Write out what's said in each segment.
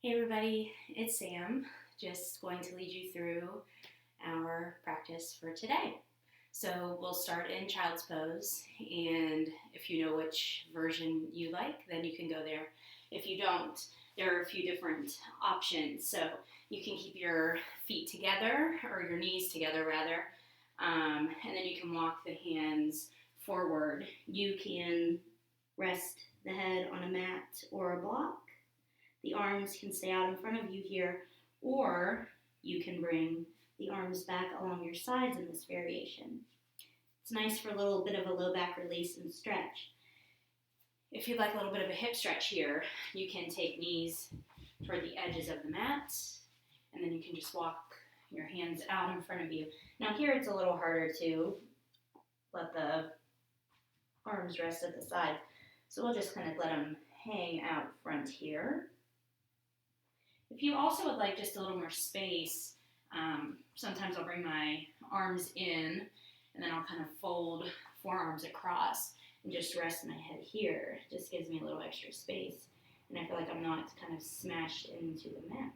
Hey everybody, it's Sam, just going to lead you through our practice for today. So we'll start in child's pose, and if you know which version you like, then you can go there. If you don't, there are a few different options. So you can keep your feet together, or your knees together rather, and then you can walk the hands forward. You can rest the head on a mat or a block. The arms can stay out in front of you here, or you can bring the arms back along your sides in this variation. It's nice for a little bit of a low back release and stretch. If you'd like a little bit of a hip stretch here, you can take knees toward the edges of the mat, and then you can just walk your hands out in front of you. Now here it's a little harder to let the arms rest at the side, so we'll just kind of let them hang out front here. If you also would like just a little more space, sometimes I'll bring my arms in and then I'll kind of fold forearms across and just rest my head here. It just gives me a little extra space and I feel like I'm not kind of smashed into the mat.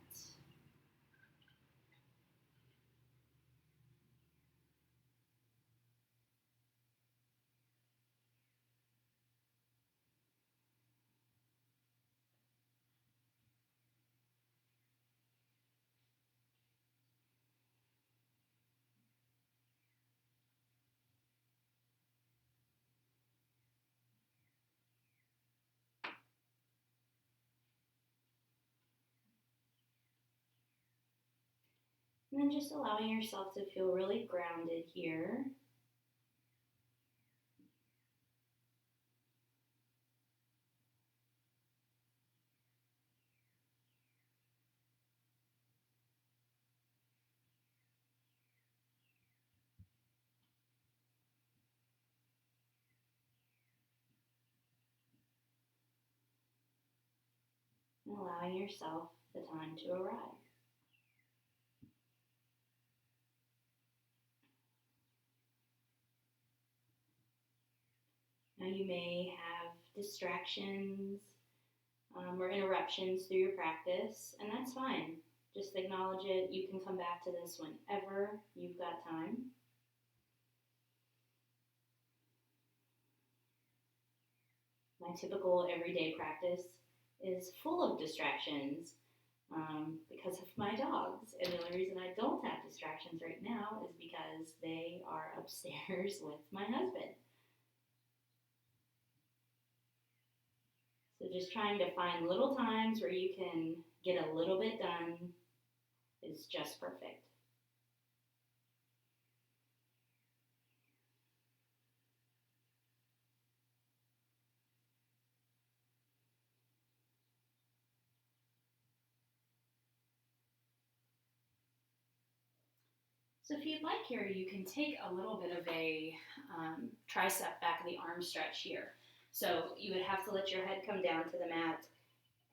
And then just allowing yourself to feel really grounded here. And allowing yourself the time to arrive. Now you may have distractions or interruptions through your practice, and that's fine. Just acknowledge it. You can come back to this whenever you've got time. My typical everyday practice is full of distractions because of my dogs. And the only reason I don't have distractions right now is because they are upstairs with my husband. So just trying to find little times where you can get a little bit done is just perfect. So if you'd like here, you can take a little bit of a tricep back of the arm stretch here. So you would have to let your head come down to the mat,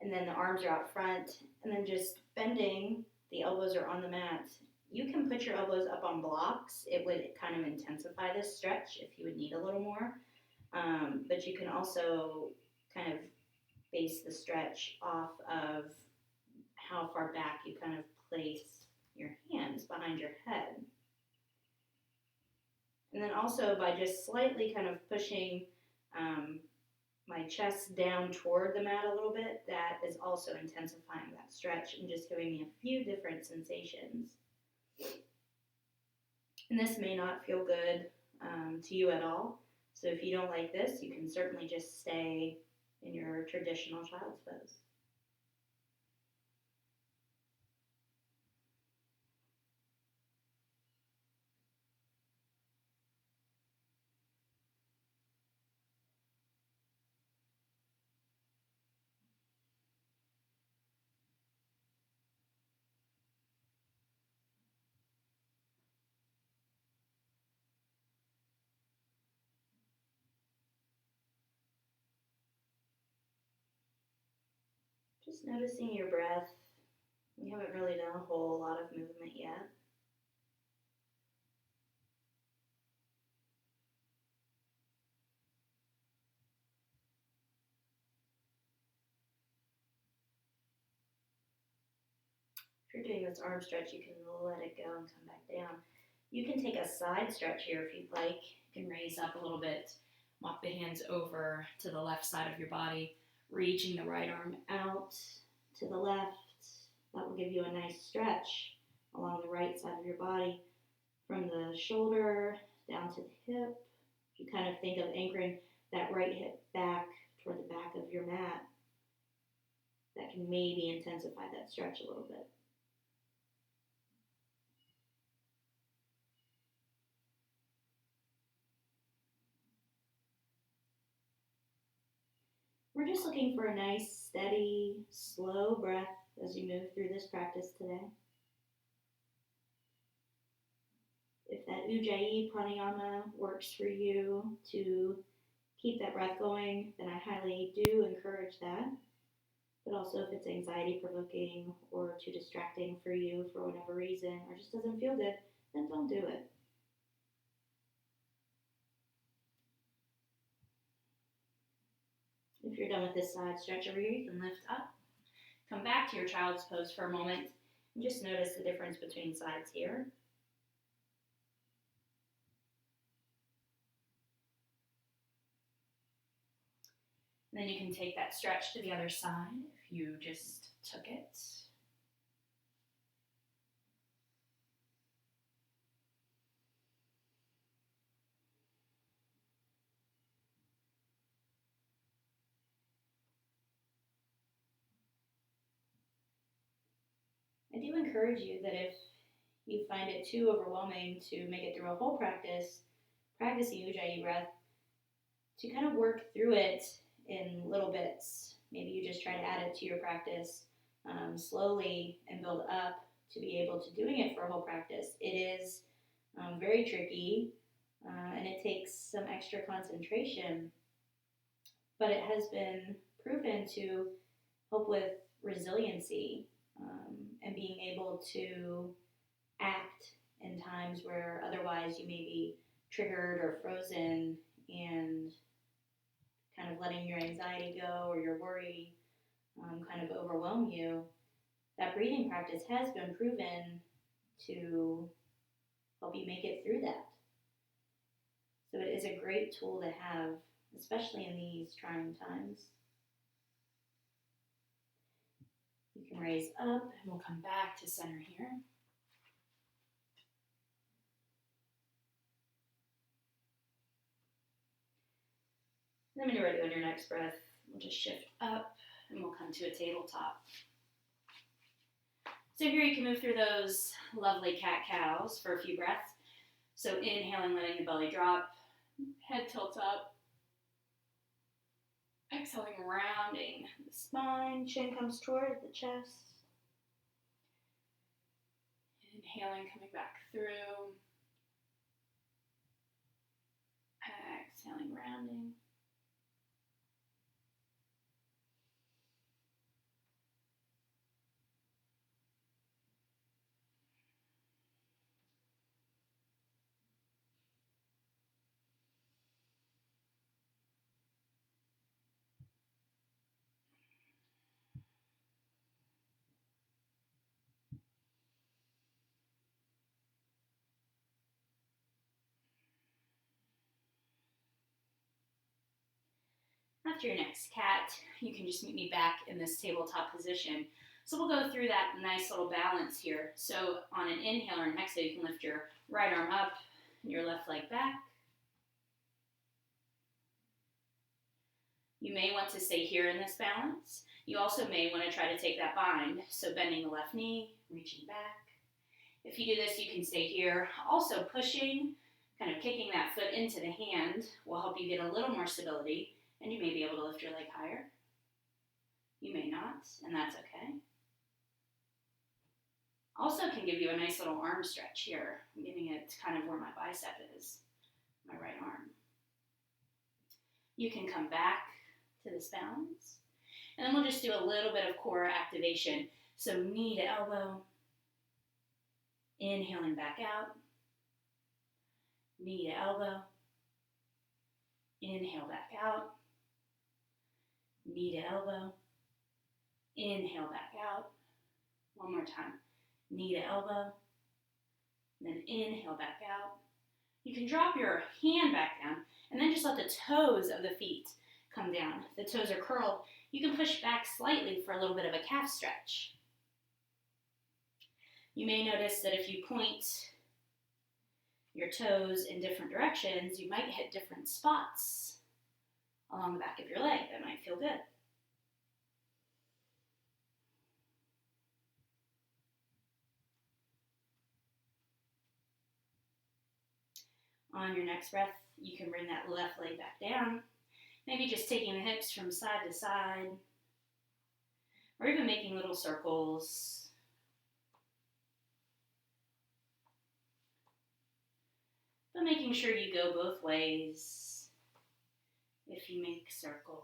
and then the arms are out front, and then just bending, the elbows are on the mat. You can put your elbows up on blocks. It would kind of intensify this stretch if you would need a little more. But you can also kind of base the stretch off of how far back you kind of place your hands behind your head. And then also by just slightly kind of pushing my chest down toward the mat a little bit, that is also intensifying that stretch and just giving me a few different sensations. And this may not feel good to you at all. So if you don't like this, you can certainly just stay in your traditional child's pose. Just noticing your breath. You haven't really done a whole lot of movement yet. you're doing this arm stretch, you can let it go and come back down. You can take a side stretch here if you'd like. You can raise up a little bit, walk the hands over to the left side of your body, reaching the right arm out to the left. That will give you a nice stretch along the right side of your body, from the shoulder down to the hip. You kind of think of anchoring that right hip back toward the back of your mat. That can maybe intensify that stretch a little bit. We're just looking for a nice, steady, slow breath as you move through this practice today. If that Ujjayi pranayama works for you to keep that breath going, then I highly do encourage that. But also if it's anxiety provoking or too distracting for you for whatever reason, or just doesn't feel good, then don't do it. If you're done with this side stretch over here, you can lift up. Come back to your child's pose for a moment and just notice the difference between sides here. And then you can take that stretch to the other side if you just took it. I do encourage you that if you find it too overwhelming to make it through a whole practice, practicing Ujjayi breath, to kind of work through it in little bits. Maybe you just try to add it to your practice slowly and build up to be able to doing it for a whole practice. It is very tricky and it takes some extra concentration, but it has been proven to help with resiliency and being able to act in times where otherwise you may be triggered or frozen, and kind of letting your anxiety go or your worry kind of overwhelm you. That breathing practice has been proven to help you make it through that. So it is a great tool to have, especially in these trying times. You can raise up and we'll come back to center here. And then when you're ready on your next breath, we'll just shift up and we'll come to a tabletop. So here you can move through those lovely cat-cows for a few breaths. So inhaling, letting the belly drop, head tilts up. Exhaling, rounding the spine, chin comes toward the chest. Inhaling, coming back through. Exhaling, rounding. After your next cat, you can just meet me back in this tabletop position. So we'll go through that nice little balance here. So on an inhale or an exhale, you can lift your right arm up and your left leg back. You may want to stay here in this balance. You also may want to try to take that bind. So bending the left knee, reaching back. If you do this, you can stay here. Also pushing, kind of kicking that foot into the hand will help you get a little more stability. And you may be able to lift your leg higher. You may not, and that's okay. Also can give you a nice little arm stretch here. I'm getting it kind of where my bicep is, my right arm. You can come back to this balance. And then we'll just do a little bit of core activation. So knee to elbow. Inhaling back out. Knee to elbow. Inhale back out. Knee to elbow. Inhale back out. One more time. knee to elbow, then inhale back out. You can drop your hand back down and then just let the toes of the feet come down. If the toes are curled, you can push back slightly for a little bit of a calf stretch. You may notice that if you point your toes in different directions, you might hit different spots along the back of your leg. That might feel good. On your next breath, you can bring that left leg back down. Maybe just taking the hips from side to side, or even making little circles. But making sure you go both ways if you make circles.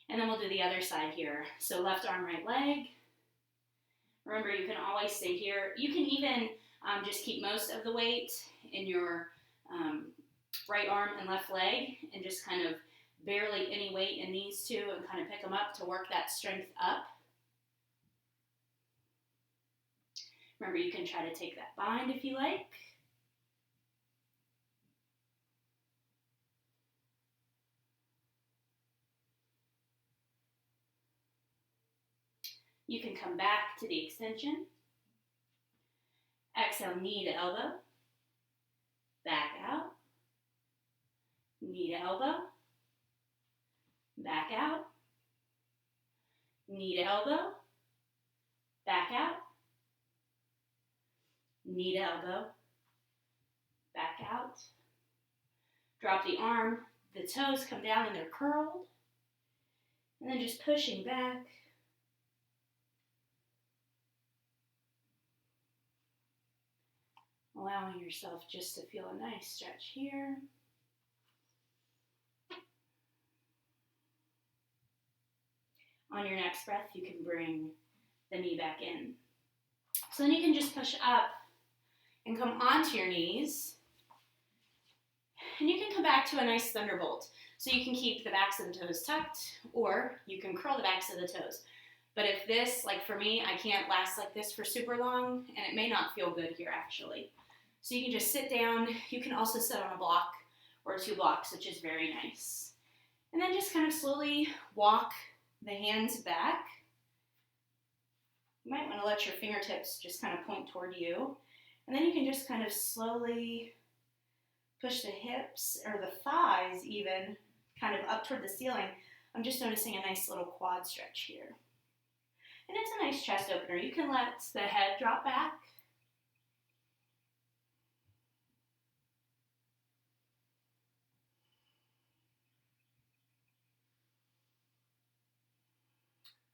And then we'll do the other side here. So left arm, right leg. Remember, you can always stay here. You can even just keep most of the weight in your right arm and left leg and just kind of barely any weight in these two and kind of pick them up to work that strength up. Remember, you can try to take that bind if you like. You can come back to the extension. Exhale, knee to elbow. Back out. Knee to elbow. Back out. Knee to elbow. Back out. Knee to elbow. Back out. Drop the arm. The toes come down and they're curled. And then just pushing back. Allowing yourself just to feel a nice stretch here. On your next breath, you can bring the knee back in. So then you can just push up and come onto your knees. And you can come back to a nice thunderbolt. So you can keep the backs of the toes tucked, or you can curl the backs of the toes. But if this, like for me, I can't last like this for super long, and it may not feel good here actually. So you can just sit down. You can also sit on a block or 2 blocks, which is very nice. And then just kind of slowly walk the hands back. You might want to let your fingertips just kind of point toward you. And then you can just kind of slowly push the hips or the thighs even kind of up toward the ceiling. I'm just noticing a nice little quad stretch here. And it's a nice chest opener. You can let the head drop back.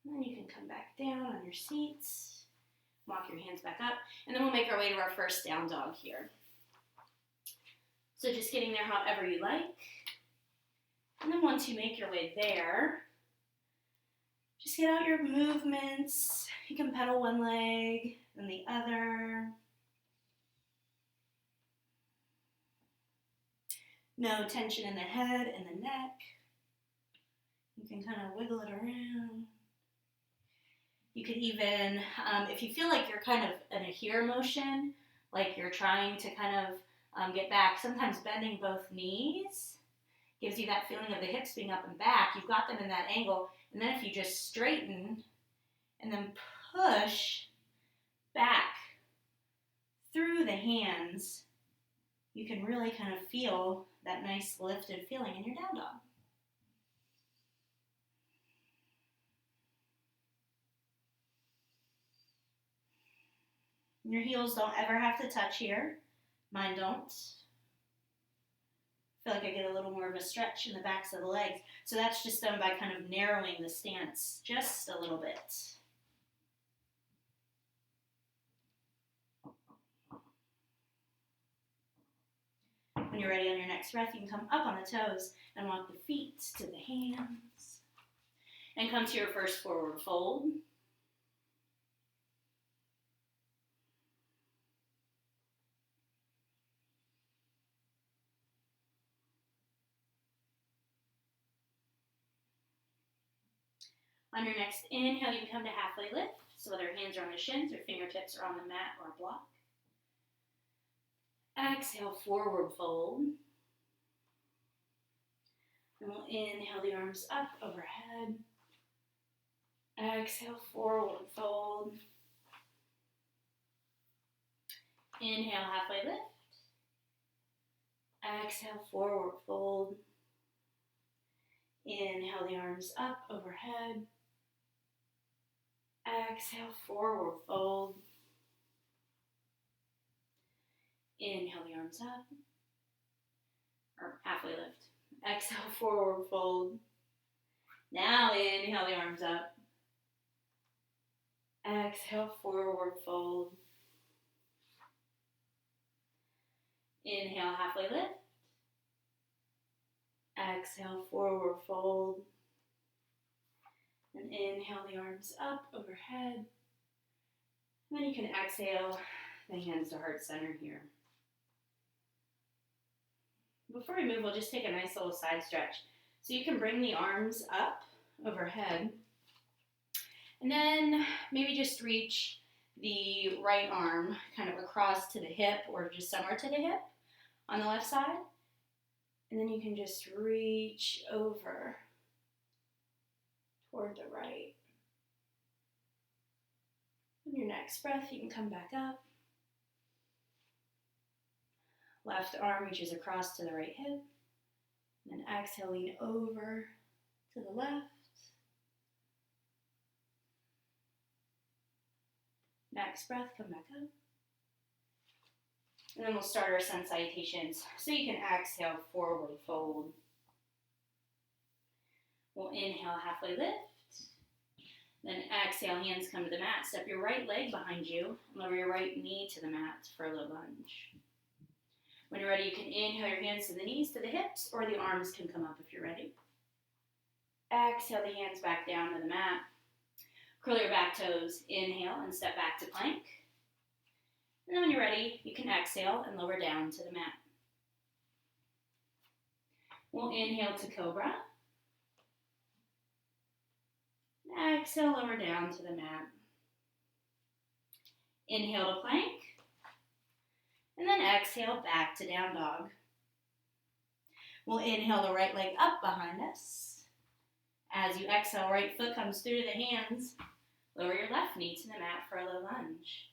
And then you can come back down on your seats, walk your hands back up, and then we'll make our way to our first down dog here. So just getting there however you like. And then once you make your way there, just get out your movements. You can pedal one leg, then the other. No tension in the head and the neck. You can kind of wiggle it around. You could even, if you feel like you're kind of in a here motion, like you're trying to kind of get back, sometimes bending both knees gives you that feeling of the hips being up and back. You've got them in that angle. And then if you just straighten and then push back through the hands, you can really kind of feel that nice lifted feeling in your down dog. Your heels don't ever have to touch here. Mine don't. I feel like I get a little more of a stretch in the backs of the legs. So that's just done by kind of narrowing the stance just a little bit. When you're ready on your next breath, you can come up on the toes and walk the feet to the hands. And come to your first forward fold. On your next inhale, you can come to halfway lift. So whether hands are on the shins or fingertips are on the mat or a block. Exhale, forward fold. And we'll inhale the arms up overhead. Exhale, forward fold. Inhale, halfway lift. Exhale, forward fold. Inhale the arms up overhead. Exhale, forward fold. Inhale the arms up, or halfway lift. Exhale, forward fold. Now inhale the arms up. Exhale, forward fold. Inhale, halfway lift. Exhale, forward fold. And inhale the arms up overhead. And then you can exhale the hands to heart center here. Before we move, we'll just take a nice little side stretch. So you can bring the arms up overhead. And then maybe just reach the right arm kind of across to the hip or just somewhere to the hip on the left side. And then you can just reach over toward the right. On your next breath, you can come back up. Left arm reaches across to the right hip. And then exhale, lean over to the left. Next breath, come back up. And then we'll start our sun salutations. So you can exhale, forward fold. We'll inhale, halfway lift. Then exhale, hands come to the mat. Step your right leg behind you. Lower your right knee to the mat for a low lunge. When you're ready, you can inhale your hands to the knees, to the hips, or the arms can come up if you're ready. Exhale the hands back down to the mat. Curl your back toes. Inhale and step back to plank. And then when you're ready, you can exhale and lower down to the mat. We'll inhale to cobra. Exhale, lower down to the mat. Inhale to plank. And then exhale back to down dog. We'll inhale the right leg up behind us. As you exhale, right foot comes through to the hands. Lower your left knee to the mat for a low lunge.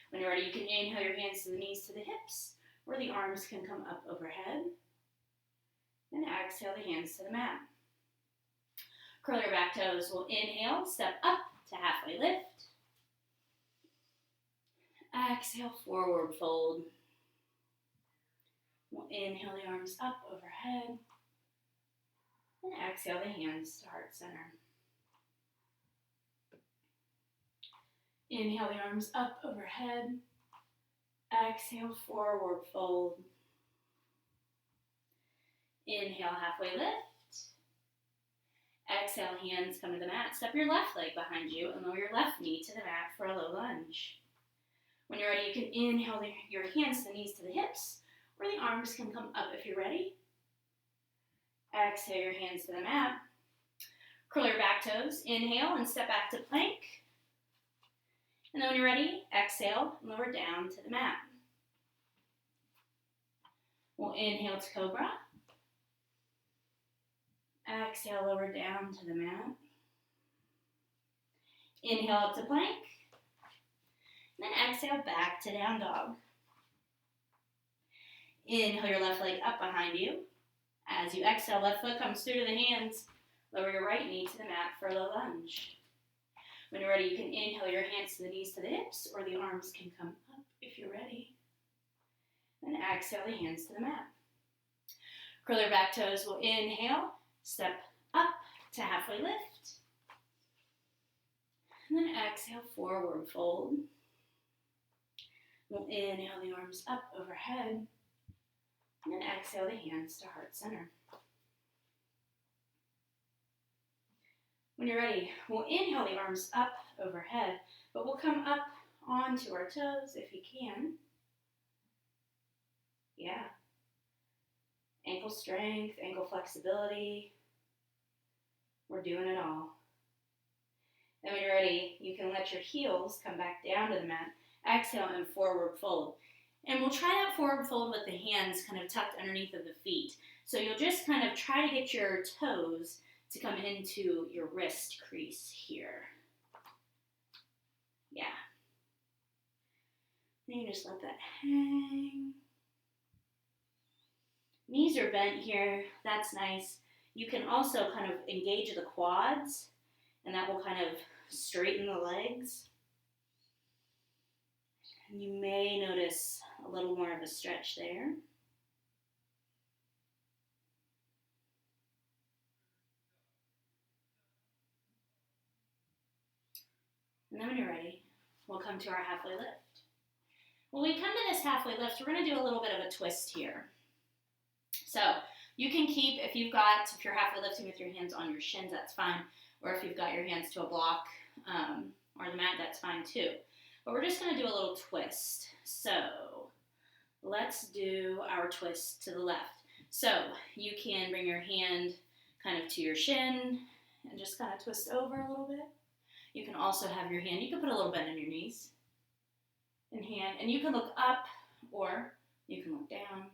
When you're ready, you can inhale your hands to the knees, to the hips, or the arms can come up overhead. And exhale the hands to the mat. Curl your back toes. We'll inhale, step up to halfway lift. Exhale, forward fold. We'll inhale the arms up overhead. And exhale the hands to heart center. Inhale the arms up overhead. Exhale, forward fold. Inhale, halfway lift. Exhale, hands come to the mat. Step your left leg behind you and lower your left knee to the mat for a low lunge. When you're ready, you can inhale your hands to the knees, to the hips, or the arms can come up if you're ready. Exhale your hands to the mat. Curl your back toes. Inhale and step back to plank. And then when you're ready, exhale and lower down to the mat. We'll inhale to cobra. Exhale, lower down to the mat. Inhale up to plank. And then exhale back to down dog. Inhale your left leg up behind you. As you exhale, left foot comes through to the hands. Lower your right knee to the mat for a low lunge. When you're ready, you can inhale your hands to the knees, to the hips, or the arms can come up if you're ready. Then exhale the hands to the mat. Curl your back toes. We'll inhale, step up to halfway lift. And then exhale, forward fold. We'll inhale the arms up overhead. And then exhale the hands to heart center. When you're ready, we'll inhale the arms up overhead, but we'll come up onto our toes if you can. Yeah. Ankle strength, ankle flexibility. We're doing it all. Then when you're ready, ready, you can let your heels come back down to the mat. Exhale and forward fold. And we'll try that forward fold with the hands kind of tucked underneath of the feet. So you'll just kind of try to get your toes to come into your wrist crease here. Yeah. Then you just let that hang. Knees are bent here. That's nice. You can also kind of engage the quads, and that will kind of straighten the legs. And you may notice a little more of a stretch there. And then when you're ready, we'll come to our halfway lift. When we come to this halfway lift, we're going to do a little bit of a twist here. So you can keep, if you're halfway lifting with your hands on your shins, that's fine. Or if you've got your hands to a block or the mat, that's fine too. But we're just going to do a little twist. So let's do our twist to the left. So you can bring your hand kind of to your shin and just kind of twist over a little bit. You can also have your hand, you can put a little bend in your knees and hand, and you can look up or you can look down.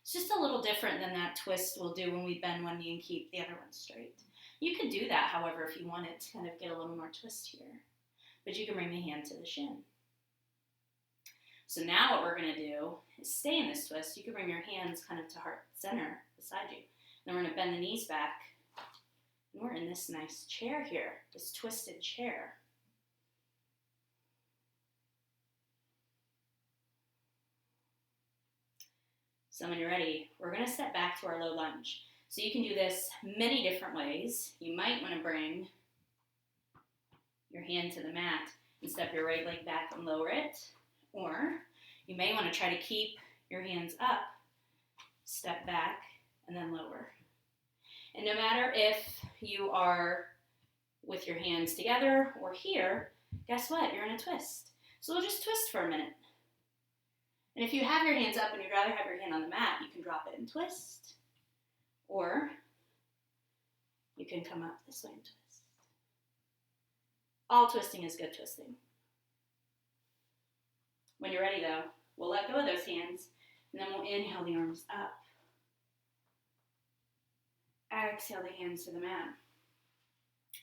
It's just a little different than that twist we'll do when we bend one knee and keep the other one straight. You could do that, however, if you wanted to kind of get a little more twist here. But you can bring the hand to the shin. So now what we're going to do is stay in this twist. You can bring your hands kind of to heart center beside you. Then we're going to bend the knees back. And we're in this nice chair here, this twisted chair. So when you're ready, we're going to step back to our low lunge. So you can do this many different ways. You might want to bring your hand to the mat and step your right leg back and lower it. Or you may want to try to keep your hands up, step back, and then lower. And no matter if you are with your hands together or here, guess what? You're in a twist. So we'll just twist for a minute. And if you have your hands up and you'd rather have your hand on the mat, you can drop it and twist. Or you can come up this way and twist. All twisting is good twisting. When you're ready though, we'll let go of those hands and then we'll inhale the arms up. Exhale the hands to the mat.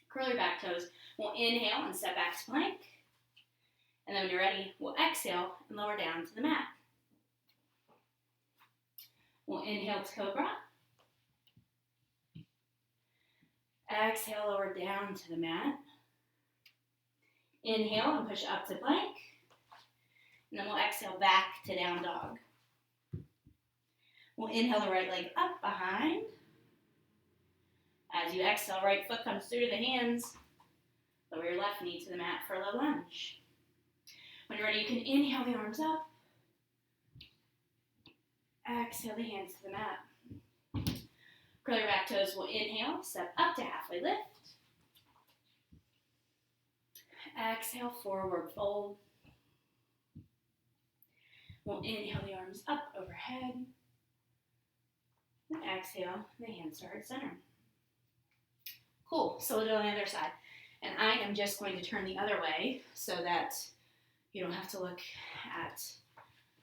Curl your back toes. We'll inhale and step back to plank. And then when you're ready, we'll exhale and lower down to the mat. We'll inhale to cobra. Exhale, lower down to the mat. Inhale and push up to plank. And then we'll exhale back to down dog. We'll inhale the right leg up behind. As you exhale, right foot comes through to the hands. Lower your left knee to the mat for a low lunge. When you're ready, you can inhale the arms up. Exhale the hands to the mat. Curl your back toes. We'll inhale, step up to halfway lift. Exhale, forward fold. We'll inhale the arms up overhead. And exhale, the hands to heart center. Cool, so we'll do it on the other side. And I am just going to turn the other way so that you don't have to look at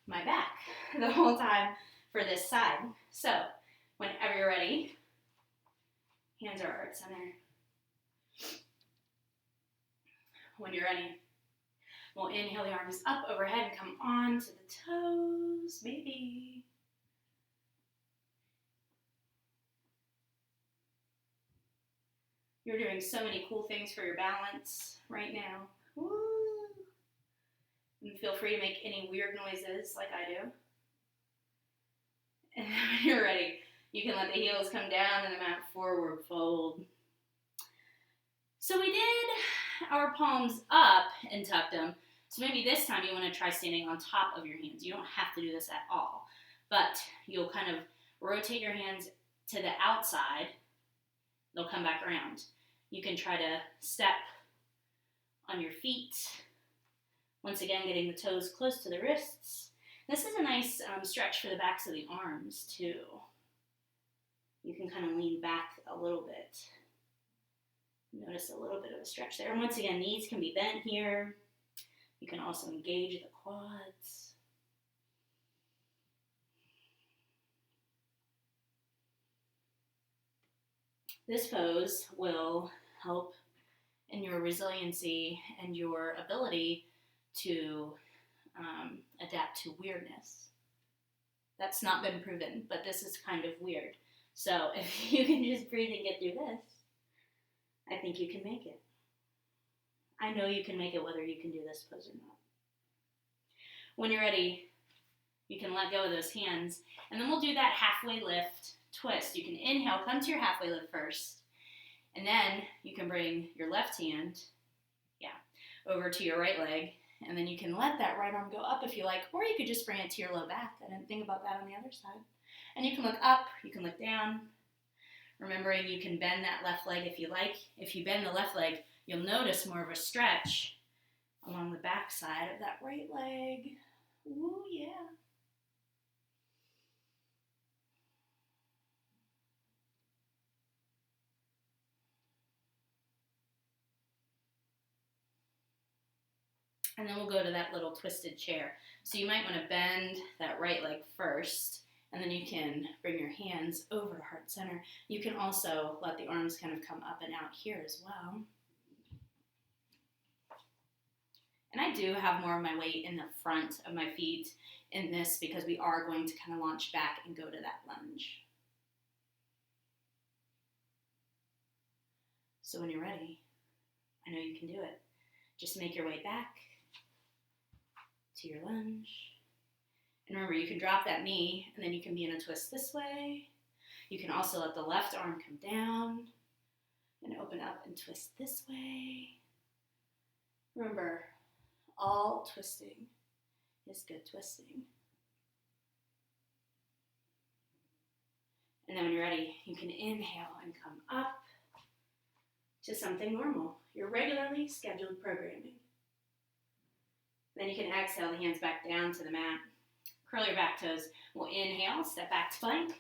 my back the whole time for this side. So, whenever you're ready, hands are heart center. When you're ready, we'll inhale the arms up overhead and come on to the toes, baby. You're doing so many cool things for your balance right now. Woo! And feel free to make any weird noises like I do. And when you're ready, you can let the heels come down and the mat forward fold. So we did our palms up and tucked them. So maybe this time you want to try standing on top of your hands. You don't have to do this at all. But you'll kind of rotate your hands to the outside. They'll come back around. You can try to step on your feet. Once again, getting the toes close to the wrists. This is a nice stretch for the backs of the arms too. You can kind of lean back a little bit. Notice a little bit of a stretch there. And once again, knees can be bent here. You can also engage the quads. This pose will help in your resiliency and your ability to adapt to weirdness. That's not been proven, but this is kind of weird. So if you can just breathe and get through this, I think you can make it. I know you can make it whether you can do this pose or not. When you're ready, you can let go of those hands, and then we'll do that halfway lift twist. You can inhale, come to your halfway lift first, and then you can bring your left hand, over to your right leg, and then you can let that right arm go up if you like, or you could just bring it to your low back. I didn't think about that on the other side. And you can look up, you can look down, remembering you can bend that left leg if you like. If you bend the left leg, you'll notice more of a stretch along the back side of that right leg. Ooh, yeah. And then we'll go to that little twisted chair. So you might want to bend that right leg first, and then you can bring your hands over heart center. You can also let the arms kind of come up and out here as well. And I do have more of my weight in the front of my feet in this because we are going to kind of launch back and go to that lunge. So when you're ready, I know you can do it. Just make your way back to your lunge. And remember, you can drop that knee, and then you can be in a twist this way. You can also let the left arm come down and open up and twist this way. Remember, all twisting is good twisting. And then when you're ready, you can inhale and come up to something normal, your regularly scheduled programming. Then you can exhale the hands back down to the mat. Curl your back toes. We'll inhale, step back to plank.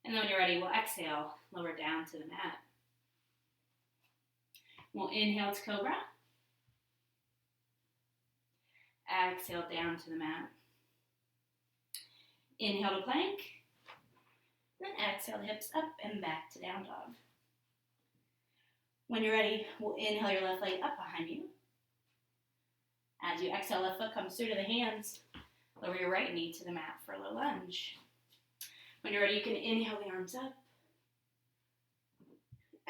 And then when you're ready, we'll exhale, lower down to the mat. We'll inhale to cobra. Exhale down to the mat. Inhale to plank. Then exhale the hips up and back to down dog. When you're ready, we'll inhale your left leg up behind you. As you exhale, left foot comes through to the hands. Lower your right knee to the mat for a low lunge. When you're ready, you can inhale the arms up.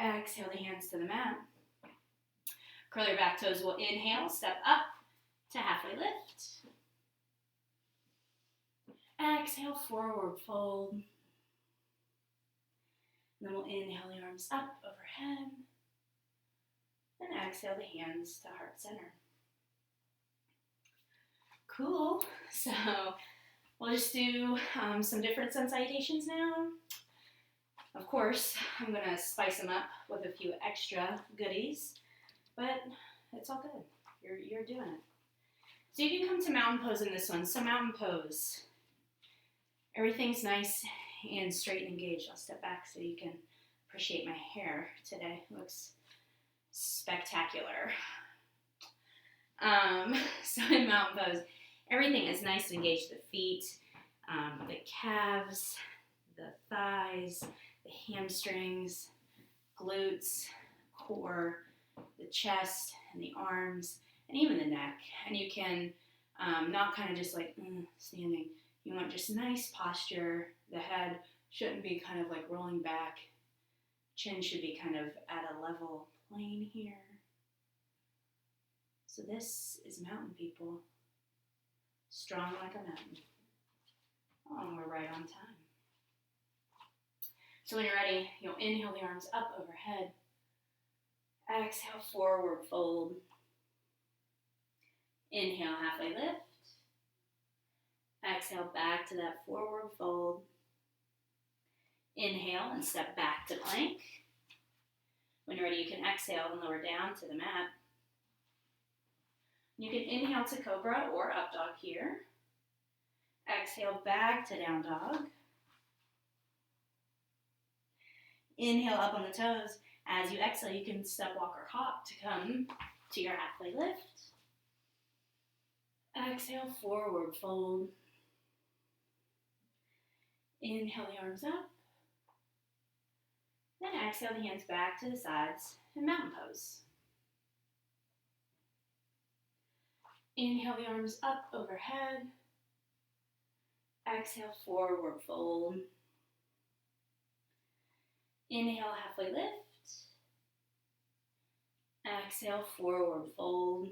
Exhale the hands to the mat. Curl your back toes. We'll inhale, step up to halfway lift. Exhale, forward fold. And then we'll inhale the arms up overhead. Then exhale the hands to heart center. Cool. So we'll just do some different sun salutations now. Of course, I'm going to spice them up with a few extra goodies, but it's all good. You're doing it. So you can come to mountain pose in this one. So mountain pose. Everything's nice and straight and engaged. I'll step back so you can appreciate my hair today. It looks spectacular. So in mountain pose, everything is nice and engaged. The feet, the calves, the thighs, the hamstrings, glutes, core, the chest, and the arms, and even the neck. And you can not kind of just like standing. You want just nice posture. The head shouldn't be kind of like rolling back. Chin should be kind of at a level plane here. So this is mountain people. Strong like a mountain. Oh, and we're right on time. So when you're ready, you'll inhale the arms up overhead. Exhale, forward fold. Inhale, halfway lift. Exhale, back to that forward fold. Inhale and step back to plank. When you're ready, you can exhale and lower down to the mat. You can inhale to cobra or up dog here. Exhale back to down dog. Inhale up on the toes. As you exhale, you can step, walk, or hop to come to your halfway lift. Exhale, forward fold. Inhale the arms up. Then exhale the hands back to the sides and mountain pose. Inhale the arms up overhead. Exhale, forward fold. Inhale, halfway lift. Exhale, forward fold.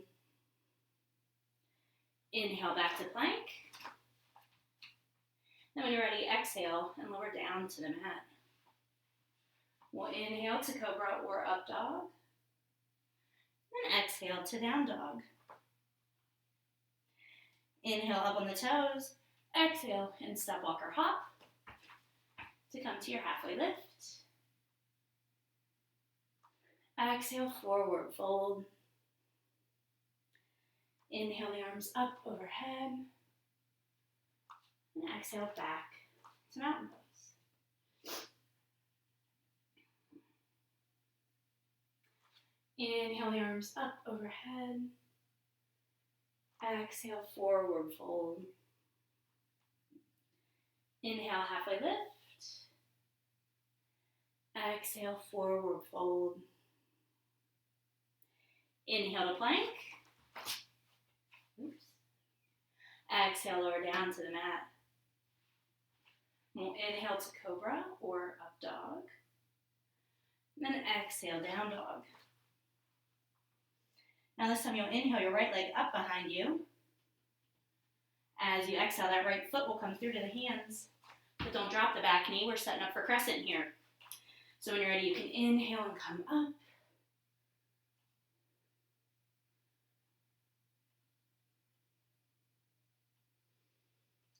Inhale, back to plank. Then when you're ready, exhale and lower down to the mat. We'll inhale to cobra or up dog. Then exhale to down dog. Inhale up on the toes. Exhale and step, walk, or hop to come to your halfway lift. Exhale, forward fold. Inhale the arms up overhead. And exhale back to mountain pose. Inhale the arms up overhead. Exhale, forward fold. Inhale, halfway lift. Exhale, forward fold. Inhale to plank. Oops. Exhale, lower down to the mat. We'll inhale to cobra or up dog. And then exhale, down dog. Now this time you'll inhale your right leg up behind you. As you exhale, that right foot will come through to the hands. But don't drop the back knee. We're setting up for crescent here. So when you're ready, you can inhale and come up.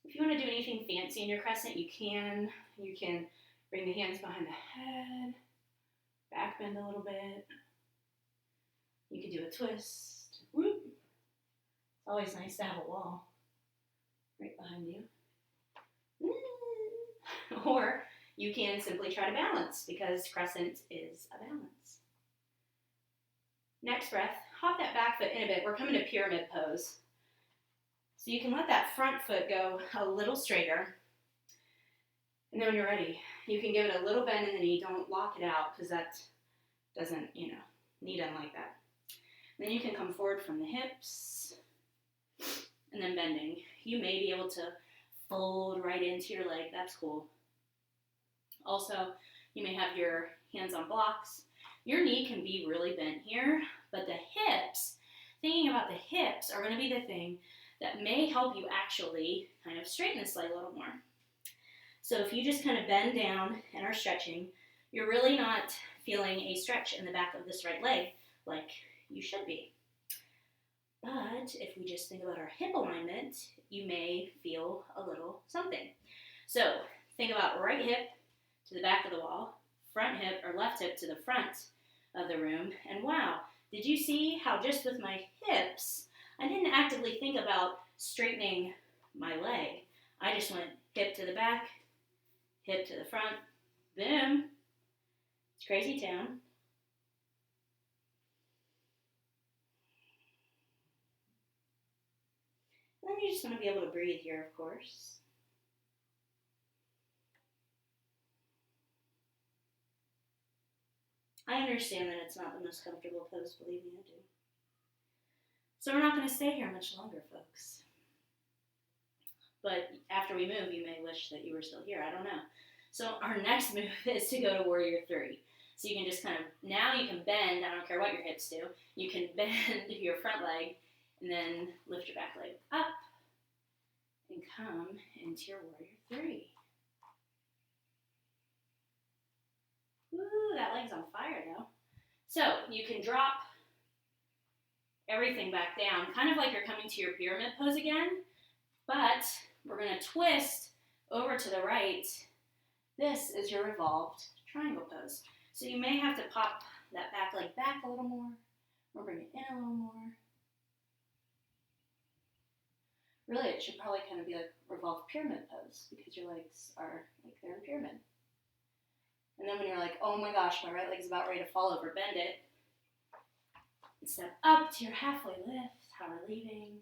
If you want to do anything fancy in your crescent, you can. You can bring the hands behind the head, back bend a little bit. You can do a twist. Whoop. It's always nice to have a wall right behind you. Or you can simply try to balance, because crescent is a balance. Next breath, hop that back foot in a bit. We're coming to pyramid pose. So you can let that front foot go a little straighter. And then when you're ready, you can give it a little bend in the knee. Don't lock it out, because that doesn't, knee doesn't like that. And then you can come forward from the hips and then bending. You may be able to fold right into your leg. That's cool. Also, you may have your hands on blocks. Your knee can be really bent here, but the hips, thinking about the hips, are going to be the thing that may help you actually kind of straighten this leg a little more. So if you just kind of bend down and are stretching, you're really not feeling a stretch in the back of this right leg like you should be. But if we just think about our hip alignment, you may feel a little something. So think about right hip to the back of the wall, front hip or left hip to the front of the room, and wow, did you see how just with my hips, I didn't actively think about straightening my leg. I just went hip to the back, hip to the front, boom. It's crazy town. And then you just want to be able to breathe here, of course. I understand that it's not the most comfortable pose, believe me, I do. So we're not going to stay here much longer, folks. But after we move, you may wish that you were still here. I don't know. So our next move is to go to Warrior 3. So you can just kind of, now you can bend, I don't care what your hips do, you can bend your front leg and then lift your back leg up and come into your Warrior 3. Ooh, that leg's on fire though. So you can drop everything back down, kind of like you're coming to your pyramid pose again, but we're going to twist over to the right. This is your revolved triangle pose. So you may have to pop that back leg back a little more, or bring it in a little more. Really, it should probably kind of be like revolved pyramid pose, because your legs are like they're in a pyramid. And then when you're like, oh my gosh, my right leg's about ready to fall over, bend it. And step up to your halfway lift, how we're leaving.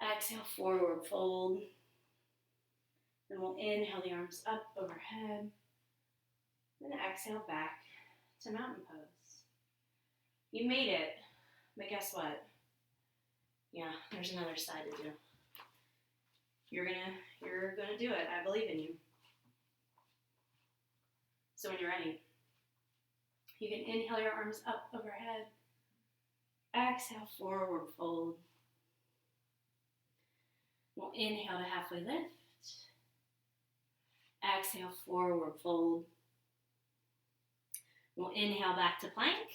Exhale, forward fold. Then we'll inhale the arms up overhead. Then exhale back to mountain pose. You made it, but guess what? Yeah, there's another side to do. You're gonna do it. I believe in you. So when you're ready, you can inhale your arms up overhead. Exhale, forward fold. We'll inhale to halfway lift. Exhale, forward fold. We'll inhale back to plank.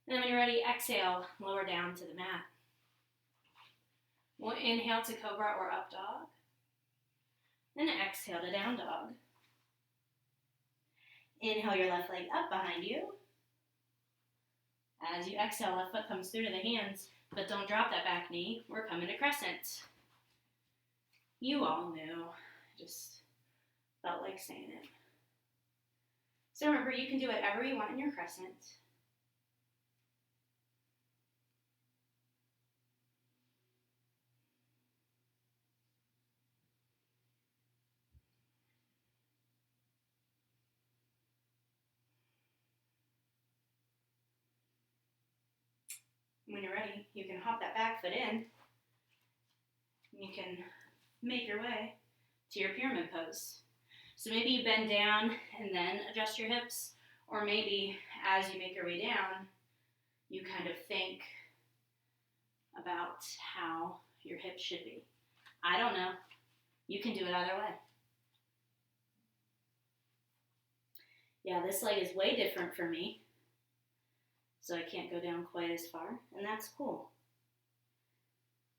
And then when you're ready, exhale, lower down to the mat. We'll inhale to cobra or up dog. Then exhale to down dog. Inhale your left leg up behind you. As you exhale, left foot comes through to the hands, but don't drop that back knee. We're coming to crescent. You all knew, just felt like saying it. So remember, you can do whatever you want in your crescent. When you're ready, you can hop that back foot in. You can make your way to your pyramid pose. So maybe you bend down and then adjust your hips, or maybe as you make your way down, you kind of think about how your hips should be. I don't know. You can do it either way. Yeah, this leg is way different for me, so I can't go down quite as far, and that's cool.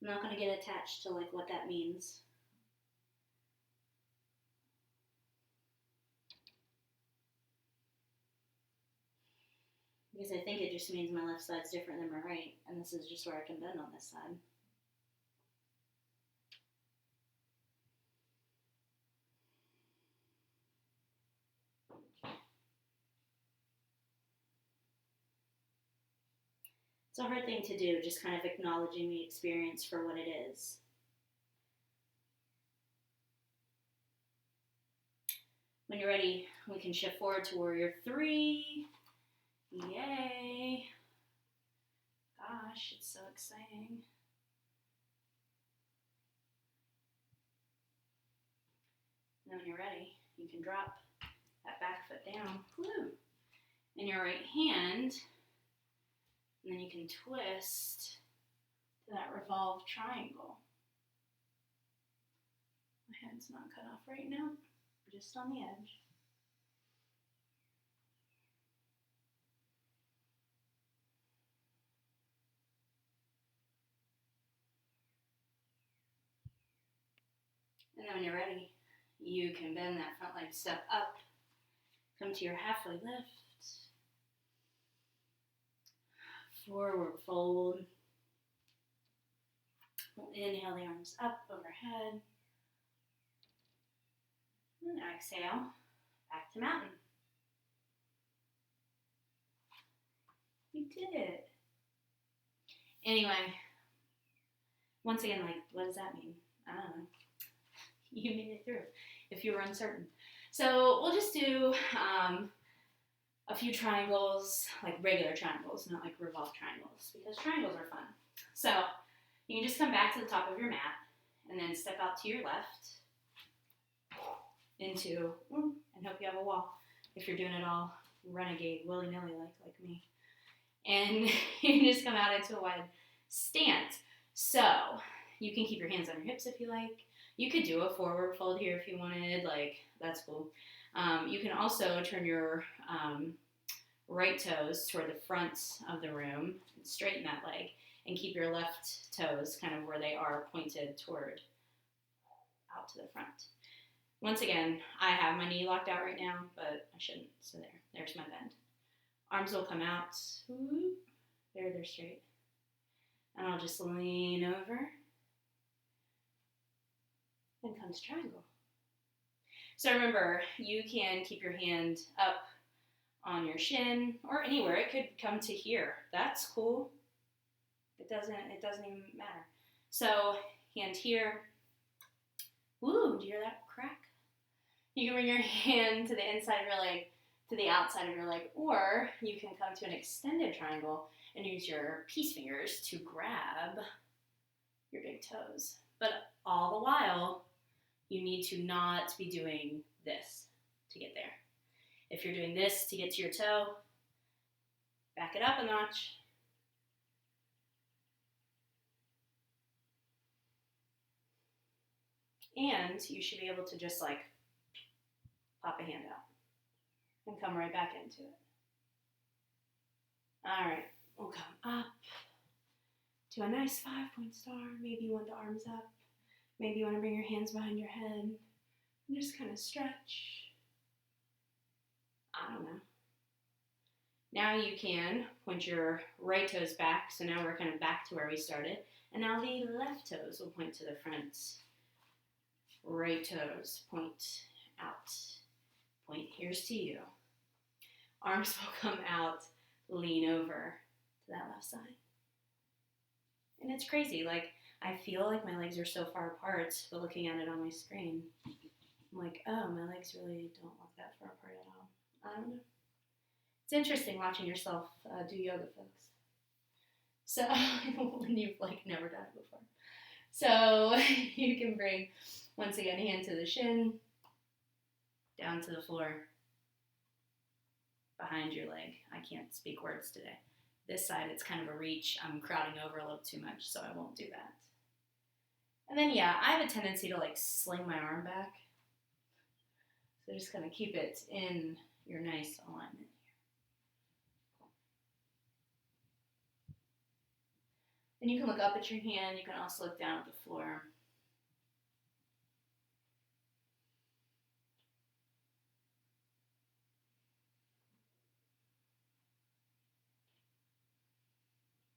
I'm not going to get attached to like what that means. Because I think it just means my left side's different than my right, and this is just where I can bend on this side. It's a hard thing to do, just kind of acknowledging the experience for what it is. When you're ready, we can shift forward to warrior 3. Yay. Gosh, it's so exciting. And then when you're ready, you can drop that back foot down. Woo. In your right hand, and then you can twist to that revolved triangle. My head's not cut off right now, just on the edge. And then when you're ready, you can bend that front leg, step up, come to your halfway lift, forward fold. We'll inhale the arms up overhead. And exhale, back to mountain. You did it. Anyway, once again, like, what does that mean? I don't know. You made it through if you were uncertain. So we'll just do a few triangles, like regular triangles, not like revolved triangles, because triangles are fun. So you can just come back to the top of your mat and then step out to your left into, and hope you have a wall if you're doing it all renegade, willy-nilly like me. And you can just come out into a wide stance. So you can keep your hands on your hips if you like. You could do a forward fold here if you wanted, like, that's cool. You can also turn your right toes toward the front of the room, straighten that leg, and keep your left toes kind of where they are, pointed toward out to the front. Once again, I have my knee locked out right now, but I shouldn't, so there's my bend. Arms will come out, there, they're straight. And I'll just lean over, and comes triangle. So remember, you can keep your hand up on your shin or anywhere. It could come to here. That's cool. It doesn't even matter. So hand here. Woo, do you hear that crack? You can bring your hand to the inside of your leg, to the outside of your leg, or you can come to an extended triangle and use your peace fingers to grab your big toes. But all the while, you need to not be doing this to get there. If you're doing this to get to your toe, back it up a notch. And you should be able to just like pop a hand out and come right back into it. All right, we'll come up to a nice 5-point star. Maybe you want the arms up. Maybe you want to bring your hands behind your head and just kind of stretch. I don't know. Now you can point your right toes back. So now we're kind of back to where we started. And now the left toes will point to the front. Right toes point out. Point, here's to you. Arms will come out, lean over to that left side. And it's crazy, like I feel like my legs are so far apart, but looking at it on my screen, I'm like, oh, my legs really don't look that far apart at all. I don't know. It's interesting watching yourself do yoga, folks. So, when you've like never done it before. So, you can bring, once again, hand to the shin, down to the floor, behind your leg. I can't speak words today. This side, it's kind of a reach. I'm crowding over a little too much, so I won't do that. And then, yeah, I have a tendency to like sling my arm back. So just kind of keep it in your nice alignment here. And you can look up at your hand. You can also look down at the floor.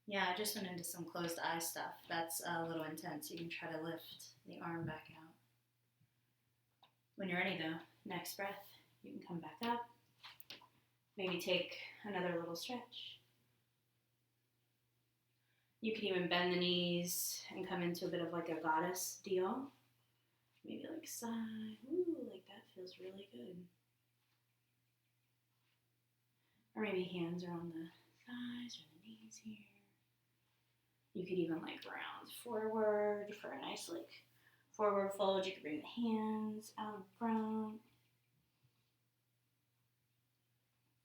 Yeah, I just went into some closed eye stuff. That's a little intense. You can try to lift the arm back out. When you're ready though, next breath, you can come back up. Maybe take another little stretch. You can even bend the knees and come into a bit of like a goddess deal. Maybe like sigh. Ooh, like that feels really good. Or maybe hands are on the thighs or the knees here. You could even like round forward for a nice like forward fold. You could bring the hands out in front.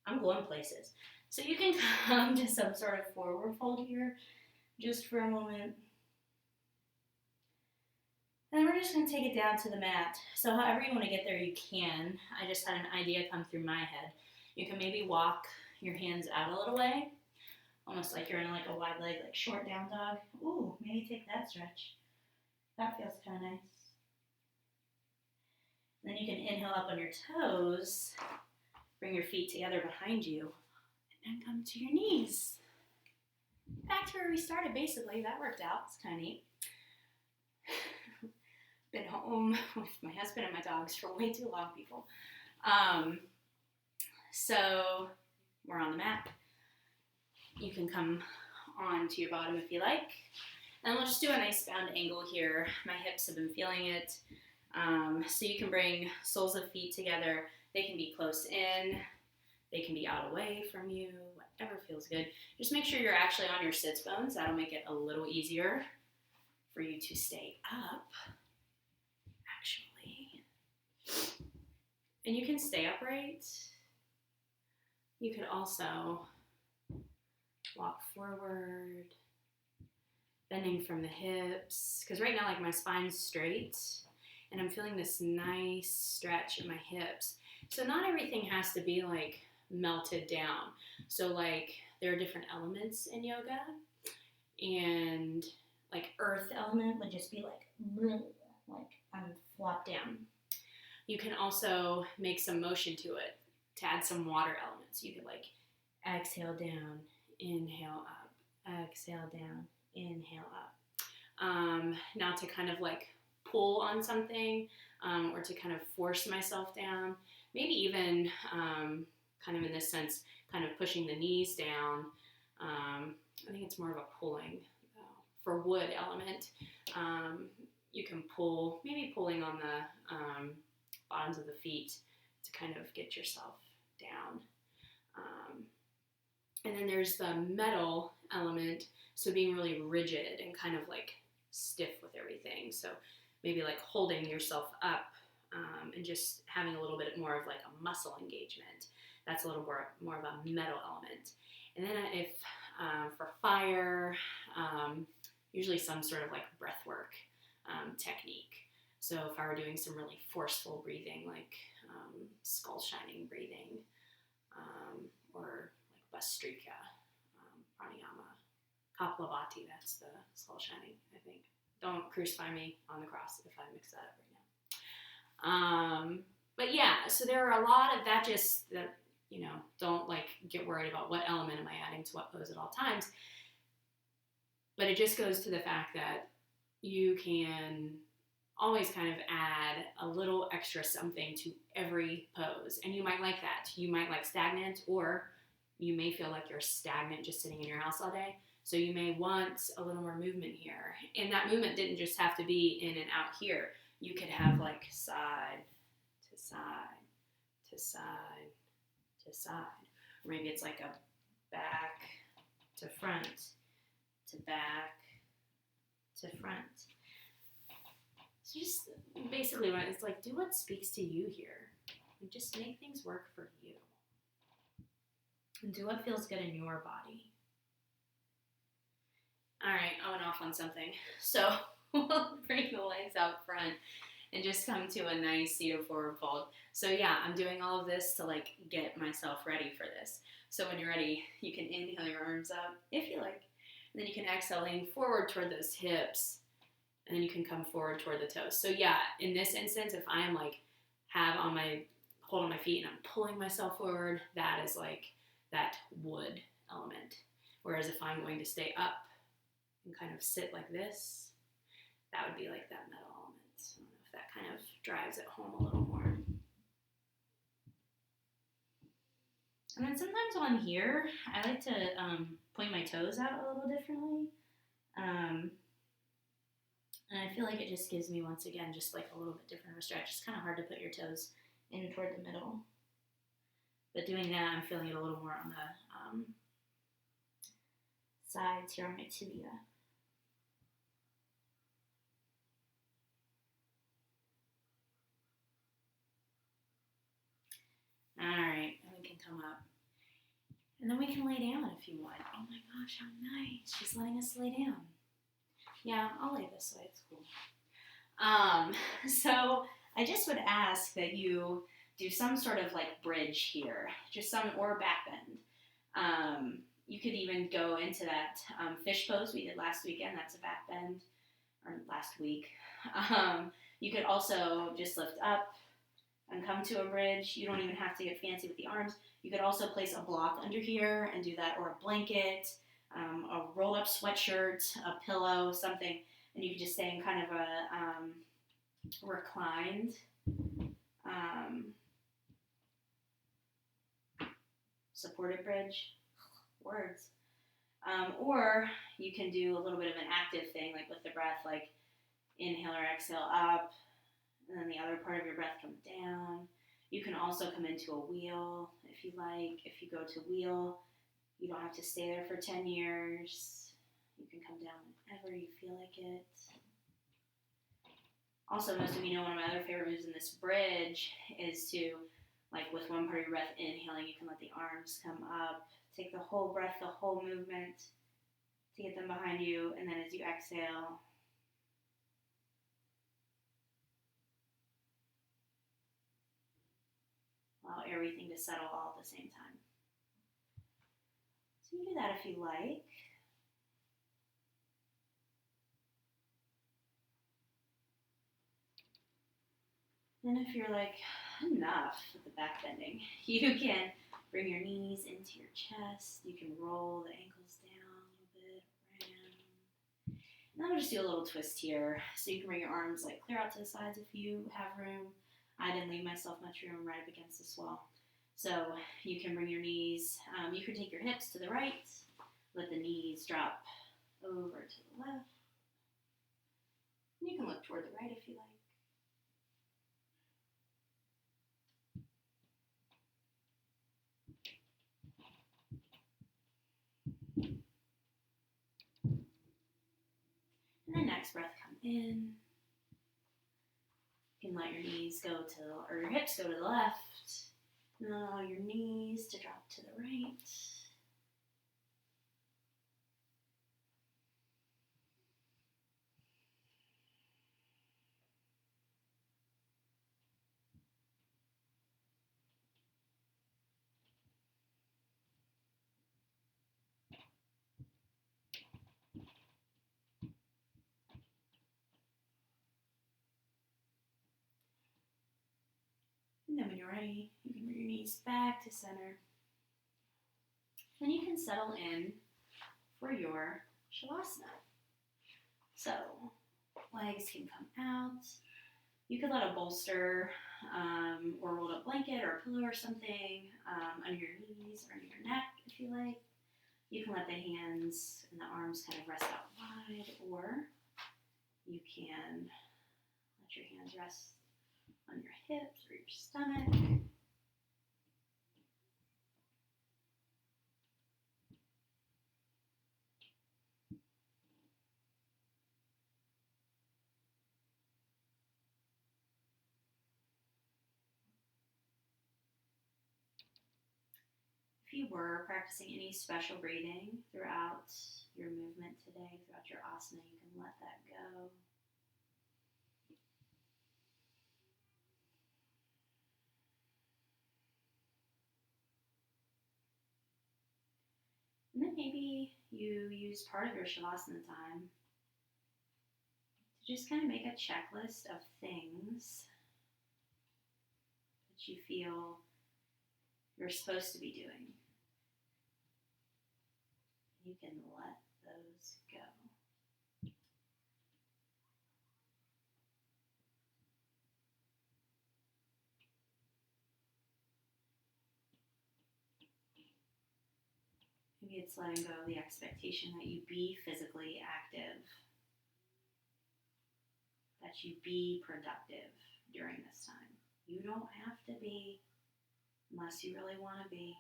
I'm going places. So you can come to some sort of forward fold here just for a moment. And then we're just going to take it down to the mat. So however you want to get there, you can. I just had an idea come through my head. You can maybe walk your hands out a little way. Almost like you're in like a wide leg, like short down dog. Ooh, maybe take that stretch. That feels kind of nice. And then you can inhale up on your toes. Bring your feet together behind you. And come to your knees. Back to where we started, basically. That worked out. It's kind of neat. Been home with my husband and my dogs for way too long, people. So we're on the mat. You can come on to your bottom if you like. And we'll just do a nice bound angle here. My hips have been feeling it. So you can bring soles of feet together. They can be close in. They can be out away from you. Whatever feels good. Just make sure you're actually on your sits bones. That'll make it a little easier for you to stay up. Actually. And you can stay upright. You could also walk forward, bending from the hips. Because right now, like my spine's straight, and I'm feeling this nice stretch in my hips. So not everything has to be like melted down. So like there are different elements in yoga, and like earth element would just be like I'm flopped down. You can also make some motion to it to add some water elements. You could like exhale down, inhale up, exhale down, inhale up. Now to kind of like pull on something, or to kind of force myself down. Maybe even kind of in this sense, kind of pushing the knees down. I think it's more of a pulling. For wood element, you can pull, maybe pulling on the bottoms of the feet to kind of get yourself down. And then there's the metal element, so being really rigid and kind of like stiff with everything. So maybe like holding yourself up and just having a little bit more of like a muscle engagement. That's a little more of a metal element. And then if for fire, usually some sort of like breath work technique. So if I were doing some really forceful breathing, like skull shining breathing, or like Bastrika, pranayama, Kaplavati, that's the skull shining, I think. Don't crucify me on the cross if I mix that up right now. But yeah, so there are a lot of that, just that, you know, don't like get worried about what element am I adding to what pose at all times. But it just goes to the fact that you can always kind of add a little extra something to every pose. And you might like that. You might like stagnant, or you may feel like you're stagnant just sitting in your house all day. So you may want a little more movement here. And that movement didn't just have to be in and out here. You could have like side to side to side to side. Or maybe it's like a back to front to back to front. So just basically, it's like, do what speaks to you here. And just make things work for you. And do what feels good in your body. All right, I went off on something. So we'll bring the legs out front and just come to a nice seated forward fold. So yeah, I'm doing all of this to like get myself ready for this. So when you're ready, you can inhale your arms up if you like. And then you can exhale, lean forward toward those hips. And then you can come forward toward the toes. So yeah, in this instance, if I'm like hold on my feet and I'm pulling myself forward, that is like that wood element. Whereas if I'm going to stay up and kind of sit like this, that would be like that metal element. So I don't know if that kind of drives it home a little more. And then sometimes while I'm here, I like to point my toes out a little differently. And I feel like it just gives me, once again, just like a little bit different of a stretch. It's kind of hard to put your toes in toward the middle. But doing that, I'm feeling it a little more on the sides here on my tibia. All right, and we can come up. And then we can lay down if you want. Oh my gosh, how nice. She's letting us lay down. Yeah, I'll lay this way. It's cool. So I just would ask that you do some sort of like bridge here, just some, or back bend. You could even go into that fish pose we did last weekend. That's a back bend, or last week. You could also just lift up and come to a bridge. You don't even have to get fancy with the arms. You could also place a block under here and do that, or a blanket, a rolled up sweatshirt, a pillow, something, and you could just stay in kind of a reclined supported bridge. Words. Or you can do a little bit of an active thing, like with the breath, like inhale or exhale up, and then the other part of your breath comes down. You can also come into a wheel if you like. If you go to wheel, you don't have to stay there for 10 years. You can come down whenever you feel like it. Also, most of you know one of my other favorite moves in this bridge is to, like with one part of your breath inhaling, you can let the arms come up. Take the whole breath, the whole movement to get them behind you. And then as you exhale, allow everything to settle all at the same time. So you can do that if you like. Then if you're like, enough with the back bending, you can bring your knees into your chest. You can roll the ankles down a little bit, around. And then we'll just do a little twist here. So you can bring your arms like clear out to the sides if you have room. I didn't leave myself much room right up against this wall. So you can bring your knees, you can take your hips to the right, let the knees drop over to the left. And you can look toward the right if you like. And then next breath, come in. You can let your knees go to, or your hips go to the left. And then allow your knees to drop to the right. And then when you're ready, you can bring your knees back to center. Then you can settle in for your Shavasana. So, legs can come out. You could let a bolster or rolled up blanket or a pillow or something under your knees or under your neck if you like. You can let the hands and the arms kind of rest out wide, or you can let your hands rest on your hips or your stomach. If you were practicing any special breathing throughout your movement today, throughout your asana, you can let that go. And then maybe you use part of your Shavasana time to just kind of make a checklist of things that you feel you're supposed to be doing. You can let those go. Maybe it's letting go of the expectation that you be physically active, that you be productive during this time. You don't have to be unless you really want to be.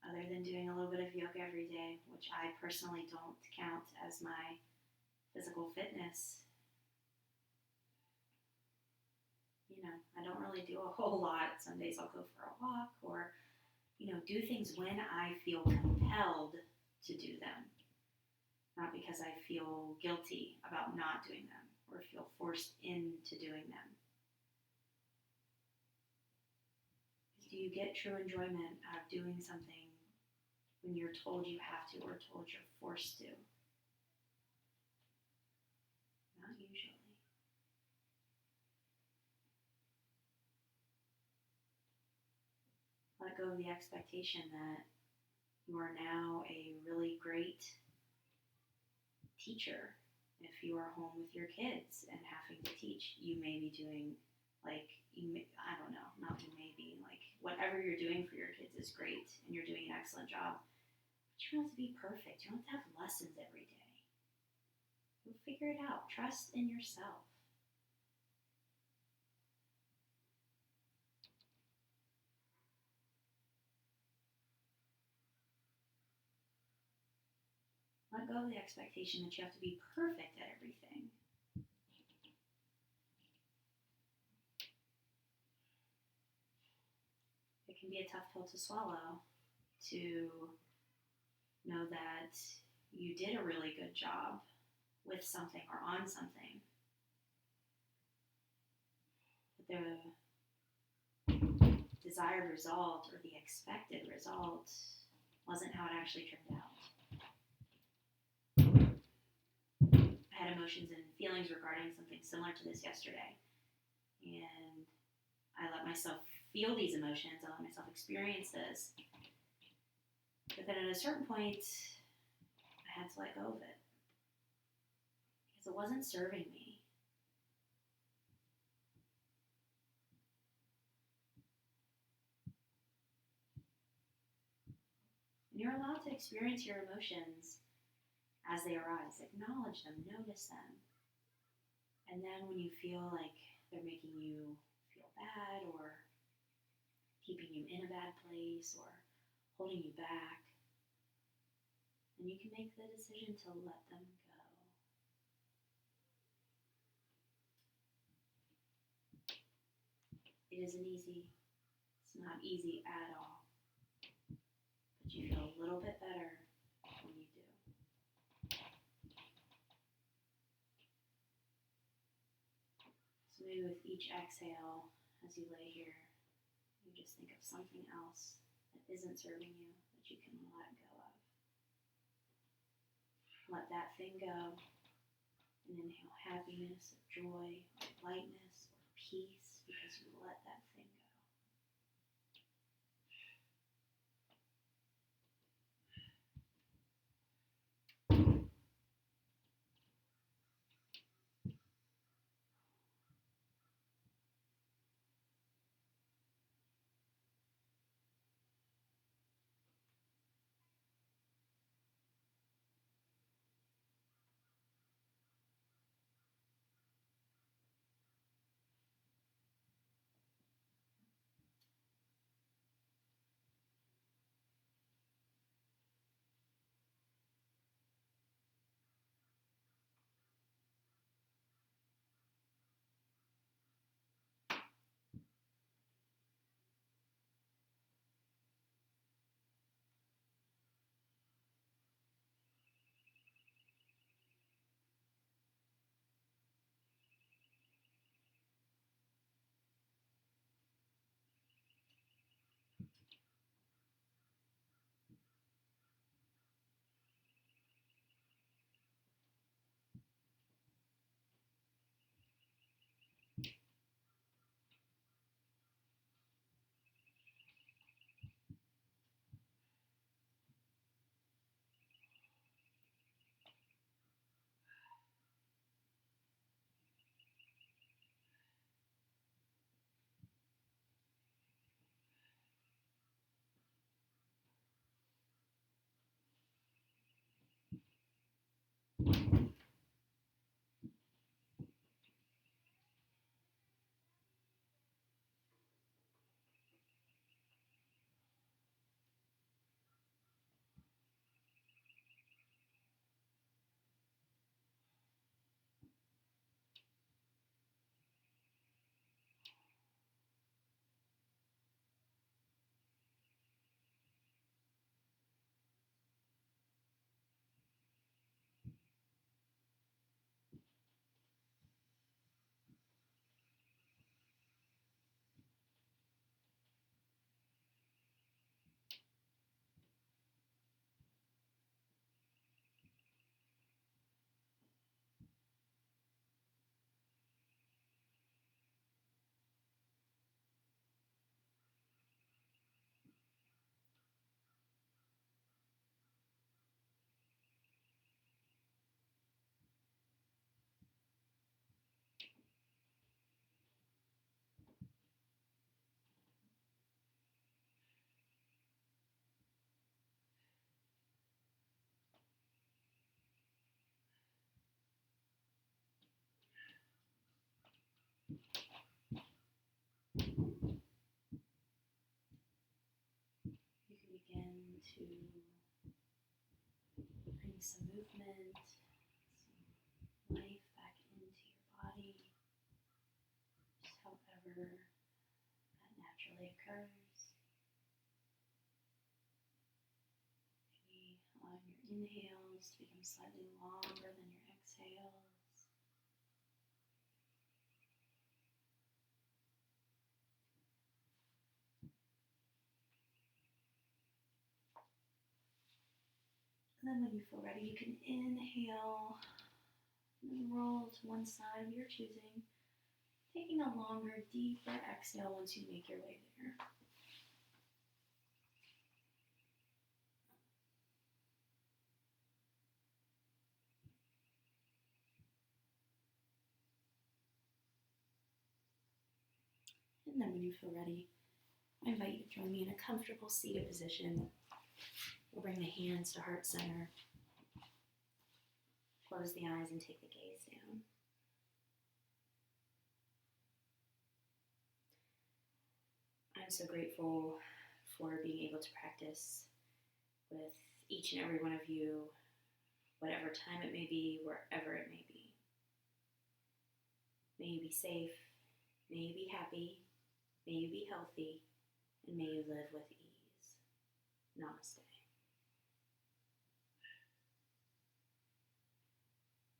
Other than doing a little bit of yoga every day, which I personally don't count as my physical fitness. You know, I don't really do a whole lot. Some days I'll go for a walk or, do things when I feel compelled to do them. Not because I feel guilty about not doing them or feel forced into doing them. Do you get true enjoyment out of doing something when you're told you have to or told you're forced to? Not usually. Let go of the expectation that you are now a really great teacher. If you are home with your kids and having to teach, you may be doing whatever you're doing for your kids is great and you're doing an excellent job. But you don't have to be perfect. You don't have to have lessons every day. You'll figure it out. Trust in yourself. Let go of the expectation that you have to be perfect at everything. It can be a tough pill to swallow to know that you did a really good job with something or on something. But the desired result or the expected result wasn't how it actually turned out. I had emotions and feelings regarding something similar to this yesterday. And I let myself feel these emotions. I let myself experience this. But then at a certain point, I had to let go of it because it wasn't serving me. And you're allowed to experience your emotions as they arise. Acknowledge them, notice them. And then when you feel like they're making you feel bad or keeping you in a bad place or holding you back, then you can make the decision to let them go. It isn't easy. It's not easy at all. But you feel a little bit better when you do. So maybe with each exhale, as you lay here, you just think of something else that isn't serving you that you can let go of. Let that thing go and inhale happiness, or joy, or lightness, or peace because you let that thing go. You can begin to bring some movement, some life back into your body, just however that naturally occurs. Maybe allowing your inhales to become slightly longer than your exhales. And then when you feel ready, you can inhale and then roll to one side of your choosing, taking a longer, deeper exhale once you make your way there. And then when you feel ready, I invite you to join me in a comfortable seated position. We'll bring the hands to heart center. Close the eyes and take the gaze down. I'm so grateful for being able to practice with each and every one of you, whatever time it may be, wherever it may be. May you be safe, may you be happy, may you be healthy, and may you live with ease. Namaste.